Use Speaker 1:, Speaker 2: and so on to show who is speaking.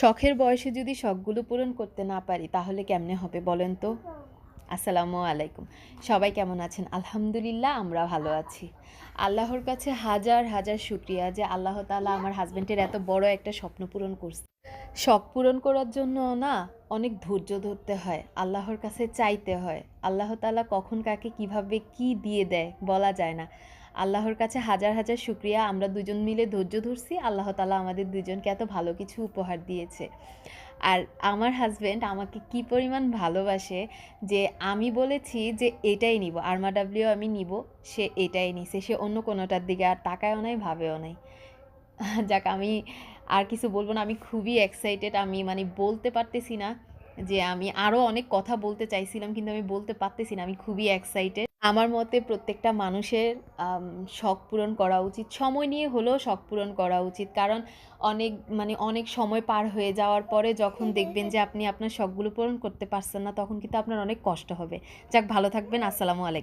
Speaker 1: শখের বয়সে যদি শখগুলো পূরণ করতে না পারি তাহলে কেমনে হবে বলেন তো? আসসালামু আলাইকুম। সবাই কেমন আছেন? আলহামদুলিল্লাহ আমরা ভালো আছি। আল্লাহর কাছে হাজার, হাজার শুকরিয়া যে আল্লাহ তাআলা আমার হাসব্যান্ডের এত বড় একটা স্বপ্ন পূরণ করছে। শখ পূরণ করার জন্য না অনেক ধৈর্য ধরতে হয়। আল্লাহর কাছে চাইতে হয়। আল্লাহ তাআলা কখন কাকে কিভাবে কি দিয়ে দেয় বলা যায় না। আল্লাহর কাছে হাজার, হাজার শুকরিয়া আমরা দুজন মিলে ধৈর্য ধরছি। আল্লাহ তাআলা আমাদের দুজনকে এত ভালো কিছু উপহার দিয়েছে। আর আমার হাসব্যান্ড আমাকে কি পরিমাণ ভালোবাসে যে আমি বলেছি যে এটাই নিবো। আরমা ডাব্লিউ আমি নিবো। সে এটাই নিছে। সে অন্য কোনোটার দিকে আর তাকায়ও নাই, ভাবেও নাই। যাক আমি আর কিছু বলব না। আমি খুবই এক্সাইটেড। আমি মানে বলতে পারতেছি না যে আমি আরও অনেক কথা বলতে চাইছিলাম কিন্তু আমি বলতে পারতেছি না। আমি খুবই এক্সাইটেড। আমার মতে প্রত্যেকটা মানুষের আম শখ পূরণ করা উচিত। সময় নিয়ে হলেও শখ পূরণ করা উচিত। কারণ অনেক মানে অনেক সময় পার হয়ে যাওয়ার পরে যখন দেখবেন যে আপনি আপনার শখগুলো পূরণ করতে পারছেন না তখন কিন্তু আপনার অনেক কষ্ট হবে। যাক ভালো থাকবেন। আসসালামু আলাইকুম।